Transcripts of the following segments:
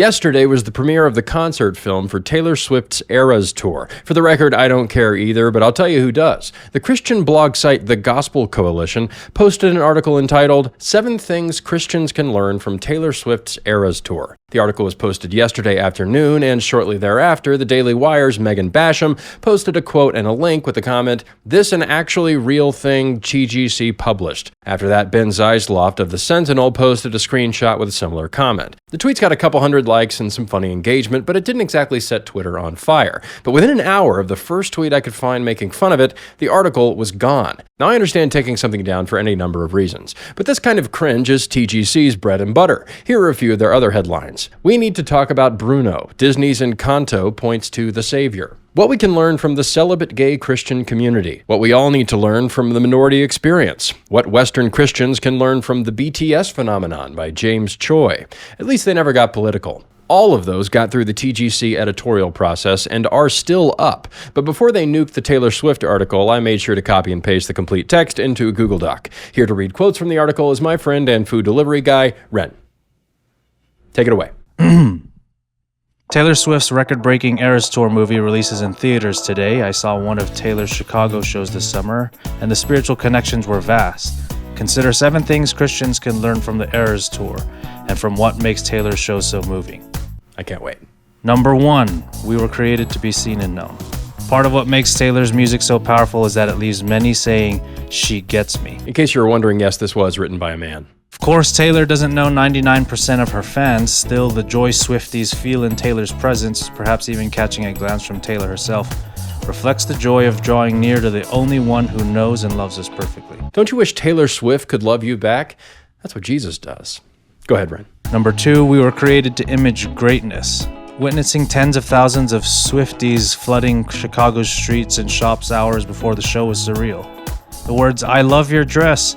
Yesterday was the premiere of the concert film for Taylor Swift's Eras Tour. For the record, I don't care either, but I'll tell you who does. The Christian blog site The Gospel Coalition posted an article entitled 7 Things Christians Can Learn from Taylor Swift's Eras Tour. The article was posted yesterday afternoon, and shortly thereafter, the Daily Wire's Megan Basham posted a quote and a link with the comment, "This an actually real thing TGC published." After that, Ben Zeisloft of the Sentinel posted a screenshot with a similar comment. The tweet's got a couple hundred likes and some funny engagement, but it didn't exactly set Twitter on fire. But within an hour of the first tweet I could find making fun of it, the article was gone. Now, I understand taking something down for any number of reasons, but this kind of cringe is TGC's bread and butter. Here are a few of their other headlines. We need to talk about Bruno. Disney's Encanto points to the Savior. What we can learn from the celibate gay Christian community. What we all need to learn from the minority experience. What Western Christians can learn from the BTS phenomenon by James Choi. At least they never got political. All of those got through the TGC editorial process and are still up. But before they nuked the Taylor Swift article, I made sure to copy and paste the complete text into a Google Doc. Here to read quotes from the article is my friend and food delivery guy, Ren. Take it away. Taylor Swift's record-breaking Eras Tour movie releases in theaters today. I saw one of Taylor's Chicago shows this summer, and the spiritual connections were vast. Consider 7 things Christians can learn from the Eras Tour, and from what makes Taylor's show so moving. I can't wait. Number 1, we were created to be seen and known. Part of what makes Taylor's music so powerful is that it leaves many saying, "She gets me." In case you were wondering, yes, this was written by a man. Of course, Taylor doesn't know 99% of her fans. Still, the joy Swifties feel in Taylor's presence, perhaps even catching a glance from Taylor herself, reflects the joy of drawing near to the only one who knows and loves us perfectly. Don't you wish Taylor Swift could love you back? That's what Jesus does. Go ahead, Ren. Number 2, we were created to image greatness. Witnessing tens of thousands of Swifties flooding Chicago's streets and shops hours before the show was surreal. The words, "I love your dress,"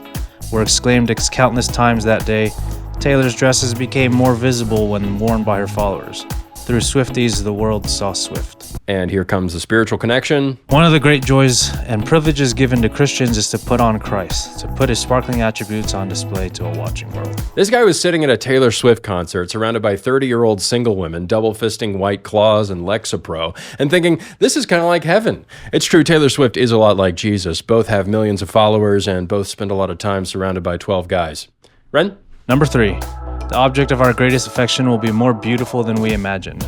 were exclaimed countless times that day. Taylor's dresses became more visible when worn by her followers. Through Swifties, the world saw Swift. And here comes the spiritual connection. One of the great joys and privileges given to Christians is to put on Christ, to put his sparkling attributes on display to a watching world. This guy was sitting at a Taylor Swift concert surrounded by 30-year-old single women, double-fisting White Claws and Lexapro, and thinking, this is kind of like heaven. It's true, Taylor Swift is a lot like Jesus. Both have millions of followers, and both spend a lot of time surrounded by 12 guys. Ren? Number 3, the object of our greatest affection will be more beautiful than we imagine.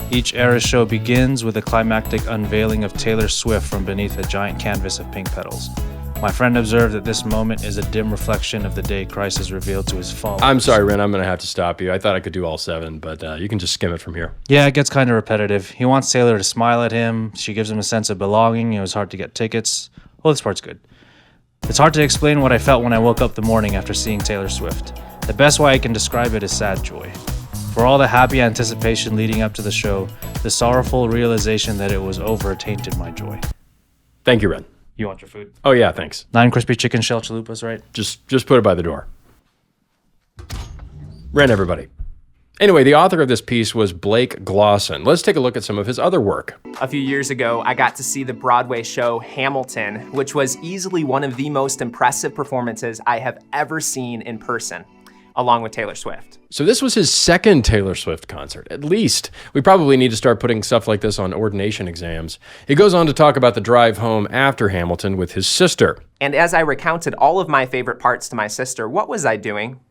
Each Eras show begins with a climactic unveiling of Taylor Swift from beneath a giant canvas of pink petals. My friend observed that this moment is a dim reflection of the day Christ is revealed to his followers. I'm sorry, Ren, I'm going to have to stop you. I thought I could do all 7, but you can just skim it from here. Yeah, it gets kind of repetitive. He wants Taylor to smile at him. She gives him a sense of belonging. It was hard to get tickets. Well, this part's good. It's hard to explain what I felt when I woke up the morning after seeing Taylor Swift. The best way I can describe it is sad joy. For all the happy anticipation leading up to the show, the sorrowful realization that it was over tainted my joy. Thank you, Ren. You want your food? Oh, yeah, thanks. 9 crispy chicken shell chalupas, right? Just put it by the door. Ren, everybody. Anyway, the author of this piece was Blake Glosson. Let's take a look at some of his other work. A few years ago, I got to see the Broadway show Hamilton, which was easily one of the most impressive performances I have ever seen in person, along with Taylor Swift. So this was his second Taylor Swift concert, at least. We probably need to start putting stuff like this on ordination exams. He goes on to talk about the drive home after Hamilton with his sister. And as I recounted all of my favorite parts to my sister, what was I doing?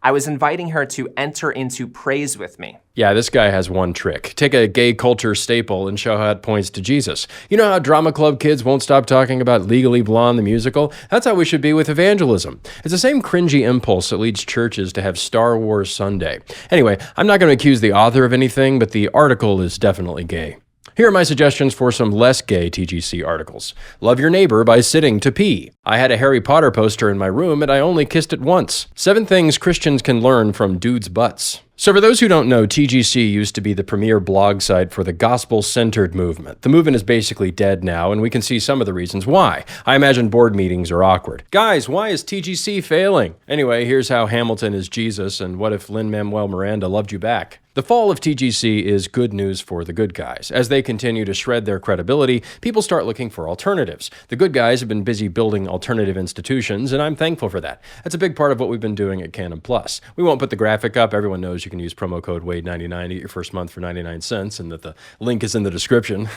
I was inviting her to enter into praise with me. Yeah, this guy has one trick. Take a gay culture staple and show how it points to Jesus. You know how drama club kids won't stop talking about Legally Blonde the musical? That's how we should be with evangelism. It's the same cringy impulse that leads churches to have Star Wars Sunday. Anyway, I'm not going to accuse the author of anything, but the article is definitely gay. Here are my suggestions for some less gay TGC articles. Love your neighbor by sitting to pee. I had a Harry Potter poster in my room and I only kissed it once. 7 things Christians can learn from dudes' butts. So for those who don't know, TGC used to be the premier blog site for the gospel-centered movement. The movement is basically dead now, and we can see some of the reasons why. I imagine board meetings are awkward. Guys, why is TGC failing? Anyway, here's how Hamilton is Jesus, and what if Lin-Manuel Miranda loved you back? The fall of TGC is good news for the good guys. As they continue to shred their credibility, people start looking for alternatives. The good guys have been busy building alternative institutions, and I'm thankful for that. That's a big part of what we've been doing at Canon Press. We won't put the graphic up, everyone knows you can use promo code WADE99 to get your first month for 99 cents, and that the link is in the description.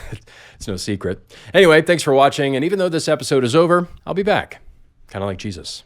It's no secret. Anyway, thanks for watching, and even though this episode is over, I'll be back. Kind of like Jesus.